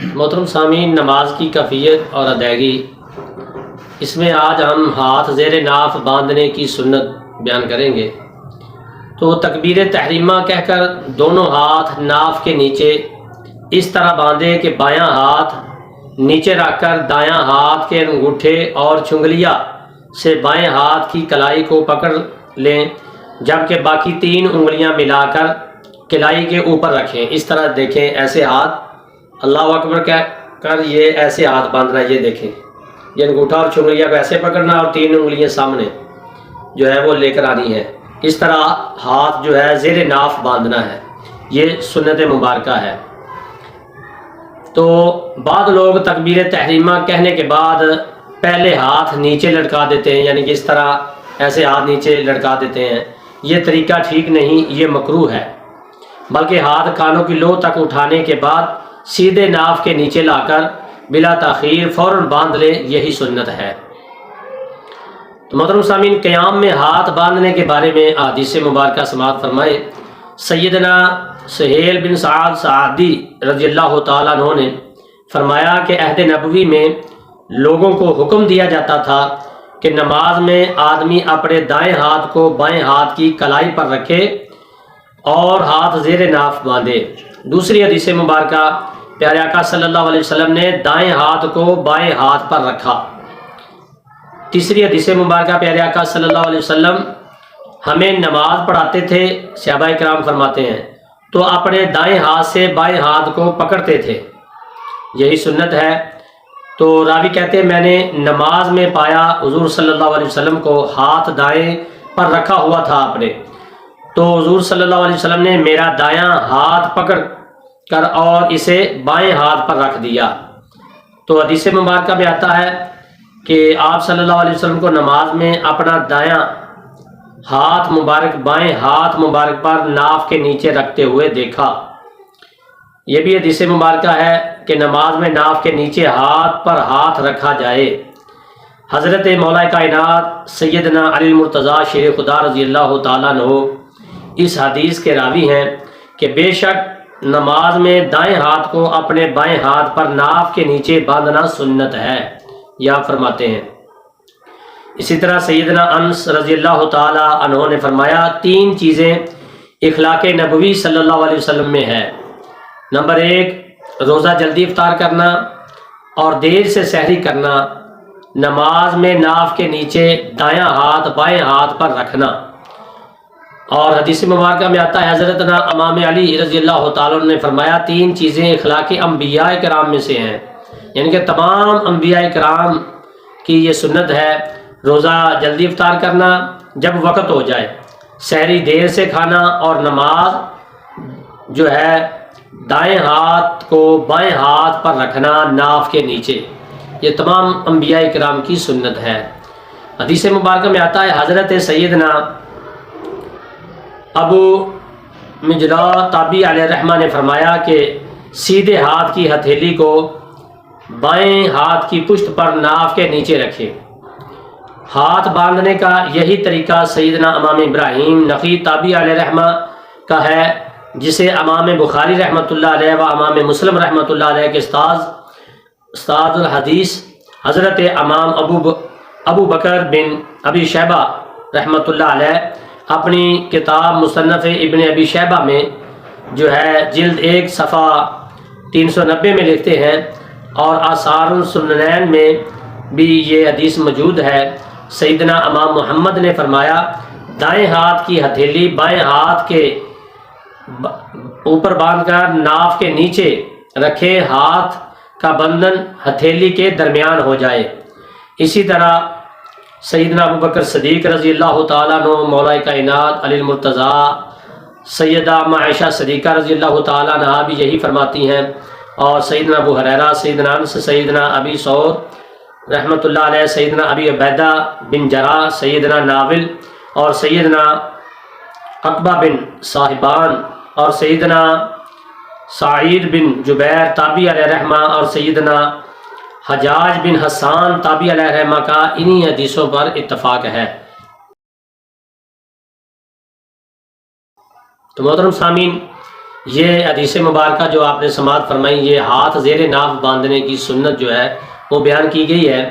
محترم سامعین، نماز کی کیفیت اور ادائیگی، اس میں آج ہم ہاتھ زیر ناف باندھنے کی سنت بیان کریں گے۔ تو تکبیر تحریمہ کہہ کر دونوں ہاتھ ناف کے نیچے اس طرح باندھے کہ بایاں ہاتھ نیچے رکھ کر دایاں ہاتھ کے انگوٹھے اور چنگلیا سے بائیں ہاتھ کی کلائی کو پکڑ لیں، جبکہ باقی 3 انگلیاں ملا کر کلائی کے اوپر رکھیں۔ اس طرح دیکھیں، ایسے ہاتھ اللہ اکبر کہہ کر یہ ایسے ہاتھ باندھنا ہے۔ یہ دیکھیں، یہ انگوٹھا اور چنگلیا کو ایسے پکڑنا اور 3 انگلیاں سامنے جو ہے وہ لے کر آنی ہے۔ اس طرح ہاتھ جو ہے زیر ناف باندھنا ہے، یہ سنت مبارکہ ہے۔ تو بعض لوگ تکبیر تحریمہ کہنے کے بعد پہلے ہاتھ نیچے لٹکا دیتے ہیں، یعنی کہ اس طرح ایسے ہاتھ نیچے لٹکا دیتے ہیں۔ یہ طریقہ ٹھیک نہیں، یہ مکروہ ہے، بلکہ ہاتھ کانوں کی لو تک اٹھانے کے بعد سیدھے ناف کے نیچے لا کر بلا تاخیر فوراً باندھ لیں، یہی سنت ہے۔ تو محترم سامعین، قیام میں ہاتھ باندھنے کے بارے میں احادیث مبارکہ سماعت فرمائے۔ سیدنا سہیل بن سعد سعدی رضی اللہ تعالیٰ عنہ نے فرمایا کہ عہد نبوی میں لوگوں کو حکم دیا جاتا تھا کہ نماز میں آدمی اپنے دائیں ہاتھ کو بائیں ہاتھ کی کلائی پر رکھے اور ہاتھ زیر ناف باندھے۔ دوسری حدیث مبارکہ، پیارے آقا صلی اللہ علیہ وسلم نے دائیں ہاتھ کو بائیں ہاتھ پر رکھا۔ تیسری حدیث مبارکہ، پیارے آقا صلی اللہ علیہ وسلم ہمیں نماز پڑھاتے تھے، صحابہ کرام فرماتے ہیں، تو اپنے دائیں ہاتھ سے بائیں ہاتھ کو پکڑتے تھے، یہی سنت ہے۔ تو راوی کہتے ہیں، میں نے نماز میں پایا حضور صلی اللہ علیہ وسلم کو ہاتھ دائیں پر رکھا ہوا تھا اپنے، تو حضور صلی اللہ علیہ وسلم نے میرا دایاں ہاتھ پکڑ کر اور اسے بائیں ہاتھ پر رکھ دیا۔ تو حدیث مبارکہ میں آتا ہے کہ آپ صلی اللہ علیہ وسلم کو نماز میں اپنا دایاں ہاتھ مبارک بائیں ہاتھ مبارک پر ناف کے نیچے رکھتے ہوئے دیکھا۔ یہ بھی حدیث مبارکہ ہے کہ نماز میں ناف کے نیچے ہاتھ پر ہاتھ رکھا جائے۔ حضرت مولا کائنات سیدنا علی المرتضیٰ شیر خدا رضی اللہ تعالیٰ عنہ اس حدیث کے راوی ہیں کہ بے شک نماز میں دائیں ہاتھ کو اپنے بائیں ہاتھ پر ناف کے نیچے باندھنا سنت ہے، یا فرماتے ہیں۔ اسی طرح سیدنا انس رضی اللہ تعالیٰ عنہ نے فرمایا، 3 چیزیں اخلاق نبوی صلی اللہ علیہ وسلم میں ہے۔ نمبر 1، روزہ جلدی افطار کرنا اور دیر سے سحری کرنا، نماز میں ناف کے نیچے دایاں ہاتھ بائیں ہاتھ پر رکھنا۔ اور حدیث مبارکہ میں آتا ہے، حضرتنا امام علی رضی اللہ تعالیٰ عنہ نے فرمایا، 3 چیزیں اخلاق انبیاء کرام میں سے ہیں، یعنی کہ تمام انبیاء کرام کی یہ سنت ہے۔ روزہ جلدی افطار کرنا جب وقت ہو جائے، سحری دیر سے کھانا، اور نماز جو ہے دائیں ہاتھ کو بائیں ہاتھ پر رکھنا ناف کے نیچے، یہ تمام انبیاء کرام کی سنت ہے۔ حدیث مبارکہ میں آتا ہے، حضرت سیدنا ابو مجرا تابعی علیہ الرحمہ نے فرمایا کہ سیدھے ہاتھ کی ہتھیلی کو بائیں ہاتھ کی پشت پر ناف کے نیچے رکھے۔ ہاتھ باندھنے کا یہی طریقہ سیدنا امام ابراہیم نخعی تابعی علیہ الرحمہ کا ہے، جسے امام بخاری رحمۃ اللہ علیہ و امام مسلم رحمۃ اللہ علیہ کے استاد الحدیث حضرت امام ابو بکر بن ابی شیبہ رحمۃ اللہ علیہ اپنی کتاب مصنف ابن ابی شیبہ میں جو ہے جلد 1 صفحہ 390 میں لکھتے ہیں، اور آثار السننین میں بھی یہ حدیث موجود ہے۔ سیدنا امام محمد نے فرمایا، دائیں ہاتھ کی ہتھیلی بائیں ہاتھ کے اوپر باندھ کر ناف کے نیچے رکھے، ہاتھ کا بندھن ہتھیلی کے درمیان ہو جائے۔ اسی طرح سیدنا ابو بکر صدیق رضی اللہ تعالیٰ عنہ، مولا کائنات علی المرتضیٰ، سیدہ عائشہ صدیقہ رضی اللہ تعالیٰ عنہ بھی یہی فرماتی ہیں، اور سیدنا ابو ہریرہ، سیدنا انس، سیدنا ابی سعود رحمۃ اللہ علیہ، سیدنا ابی عبیدہ بن جراح، سیدنا ناول، اور سیدنا عقبہ بن صاحبان، اور سیدنا سعید بن جبیر تابعی علیہ الرحمہ، اور سیدنا حجاج بن حسان تابعی علیہ الرحمہ کا انہی حدیثوں پر اتفاق ہے۔ تو محترم سامعین، یہ حدیث مبارکہ جو آپ نے سماعت فرمائی، یہ ہاتھ زیر ناف باندھنے کی سنت جو ہے وہ بیان کی گئی ہے